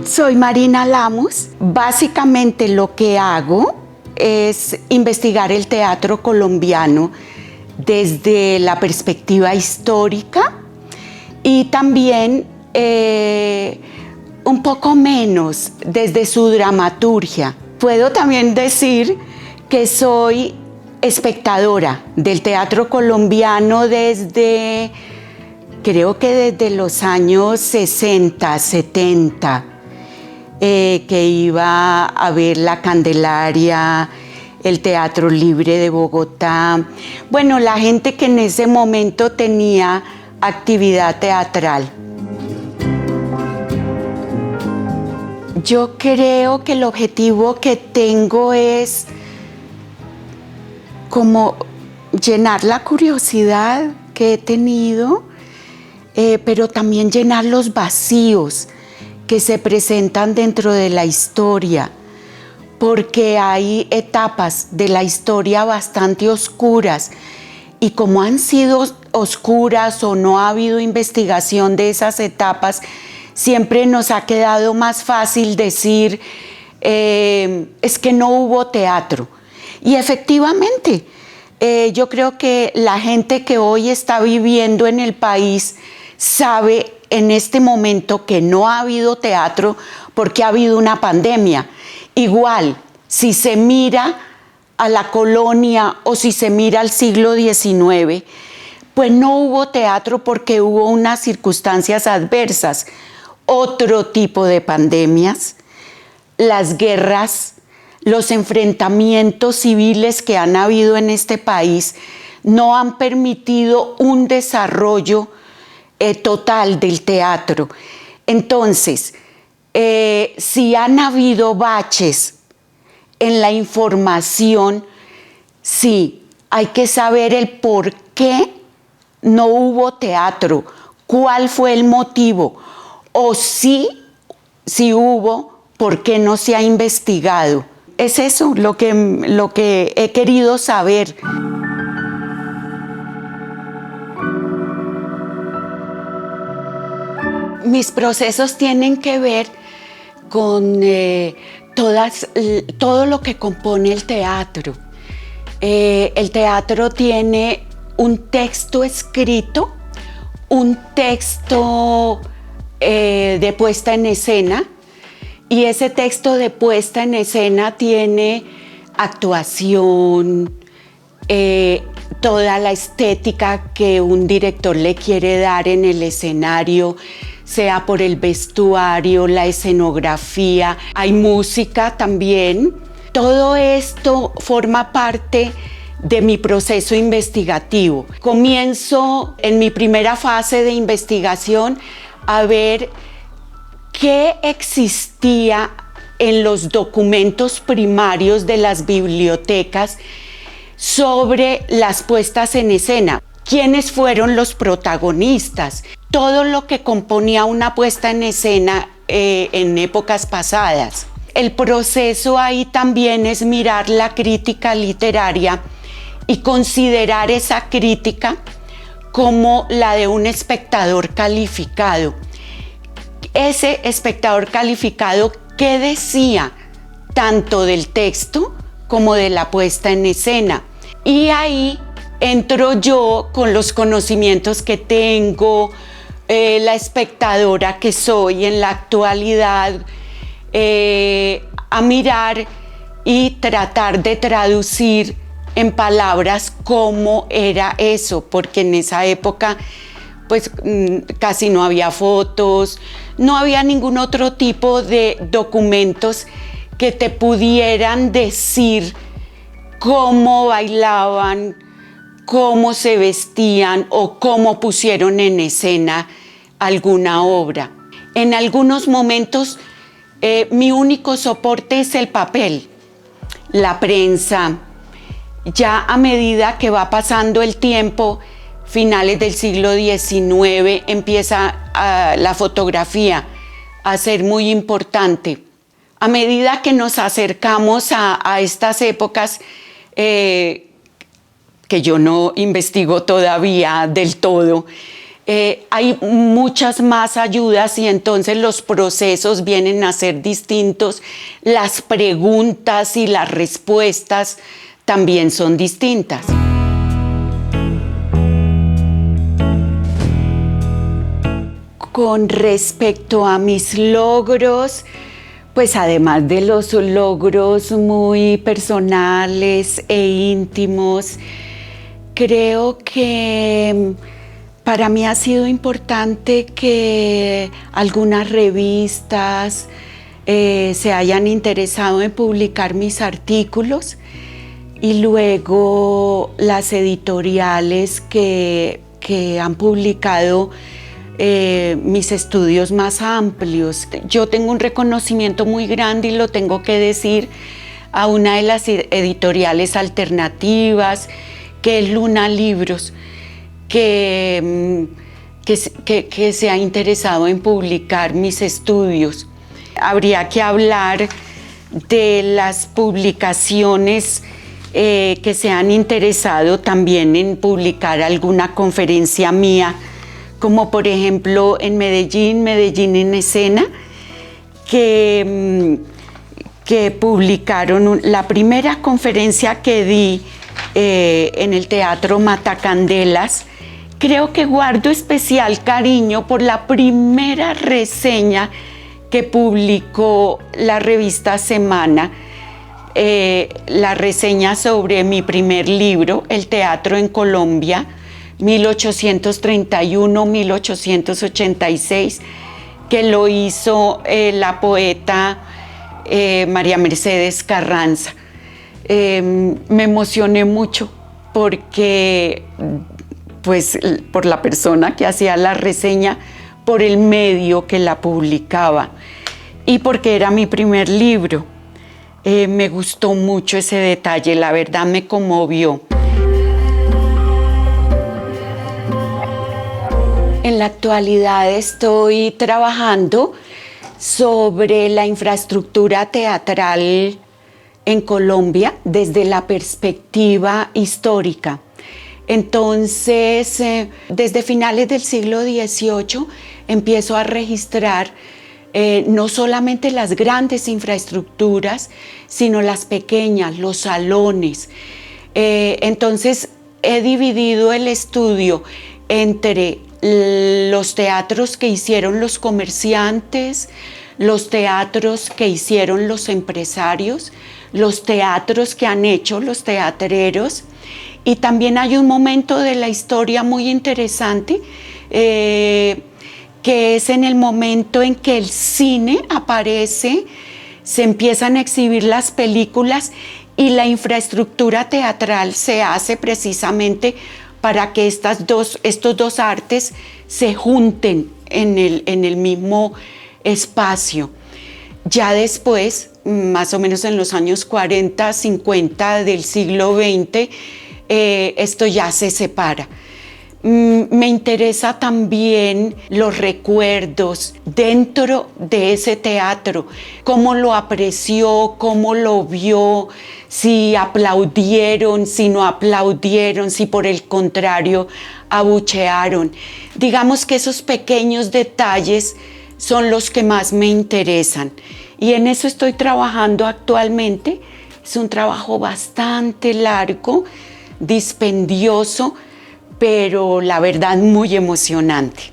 Soy Marina Lamus. Básicamente lo que hago es investigar el teatro colombiano desde la perspectiva histórica y también un poco menos desde su dramaturgia. Puedo también decir que soy espectadora del teatro colombiano creo que desde los años 60, 70, que iba a ver la Candelaria, el Teatro Libre de Bogotá. Bueno, la gente que en ese momento tenía actividad teatral. Yo creo que el objetivo que tengo es como llenar la curiosidad que he tenido, pero también llenar los vacíos que se presentan dentro de la historia, porque hay etapas de la historia bastante oscuras y como han sido oscuras o no ha habido investigación de esas etapas, siempre nos ha quedado más fácil decir es que no hubo teatro. Y efectivamente, yo creo que la gente que hoy está viviendo en el país sabe en este momento que no ha habido teatro porque ha habido una pandemia. Igual, si se mira a la colonia o si se mira al siglo XIX, pues no hubo teatro porque hubo unas circunstancias adversas. Otro tipo de pandemias, las guerras, los enfrentamientos civiles que han habido en este país no han permitido un desarrollo total del teatro. Entonces, si han habido baches en la información, sí, hay que saber el por qué no hubo teatro, cuál fue el motivo, o si hubo, por qué no se ha investigado. Es eso lo que he querido saber. Mis procesos tienen que ver con todo lo que compone el teatro. El teatro tiene un texto escrito, un texto de puesta en escena, y ese texto de puesta en escena tiene actuación, toda la estética que un director le quiere dar en el escenario, sea por el vestuario, la escenografía, hay música también. Todo esto forma parte de mi proceso investigativo. Comienzo en mi primera fase de investigación a ver qué existía en los documentos primarios de las bibliotecas sobre las puestas en escena. ¿Quiénes fueron los protagonistas? Todo lo que componía una puesta en escena en épocas pasadas. El proceso ahí también es mirar la crítica literaria y considerar esa crítica como la de un espectador calificado. Ese espectador calificado, ¿qué decía tanto del texto como de la puesta en escena? Y ahí entro yo con los conocimientos que tengo, la espectadora que soy en la actualidad, a mirar y tratar de traducir en palabras cómo era eso, porque en esa época pues casi no había fotos, no había ningún otro tipo de documentos que te pudieran decir cómo bailaban, cómo se vestían o cómo pusieron en escena alguna obra. En algunos momentos mi único soporte es el papel, la prensa. Ya a medida que va pasando el tiempo, finales del siglo XIX, empieza la fotografía a ser muy importante. A medida que nos acercamos a estas épocas, que yo no investigo todavía del todo, hay muchas más ayudas y entonces los procesos vienen a ser distintos, las preguntas y las respuestas también son distintas. Con respecto a mis logros, pues además de los logros muy personales e íntimos, creo que para mí ha sido importante que algunas revistas se hayan interesado en publicar mis artículos y luego las editoriales que han publicado mis estudios más amplios. Yo tengo un reconocimiento muy grande y lo tengo que decir a una de las editoriales alternativas, que es Luna Libros, que se ha interesado en publicar mis estudios. Habría que hablar de las publicaciones que se han interesado también en publicar alguna conferencia mía, como por ejemplo en Medellín en Escena, que publicaron la primera conferencia que di en el Teatro Matacandelas. Creo que guardo especial cariño por la primera reseña que publicó la revista Semana, la reseña sobre mi primer libro, El Teatro en Colombia, 1831-1886, que lo hizo la poeta María Mercedes Carranza. Me emocioné mucho porque, pues, por la persona que hacía la reseña, por el medio que la publicaba y porque era mi primer libro. Me gustó mucho ese detalle, la verdad me conmovió. En la actualidad estoy trabajando sobre la infraestructura teatral en Colombia desde la perspectiva histórica. Entonces, desde finales del siglo XVIII empiezo a registrar no solamente las grandes infraestructuras, sino las pequeñas, los salones. Entonces, he dividido el estudio entre los teatros que hicieron los comerciantes, los teatros que hicieron los empresarios, los teatros que han hecho los teatreros, y también hay un momento de la historia muy interesante que es en el momento en que el cine aparece, se empiezan a exhibir las películas y la infraestructura teatral se hace precisamente para que estos dos artes se junten en el mismo espacio. Ya después, más o menos en los años 40, 50 del siglo XX, esto ya se separa. Me interesa también los recuerdos dentro de ese teatro, cómo lo apreció, cómo lo vio, si aplaudieron, si no aplaudieron, si por el contrario abuchearon. Digamos que esos pequeños detalles son los que más me interesan y en eso estoy trabajando actualmente. Es un trabajo bastante largo, dispendioso, pero la verdad muy emocionante.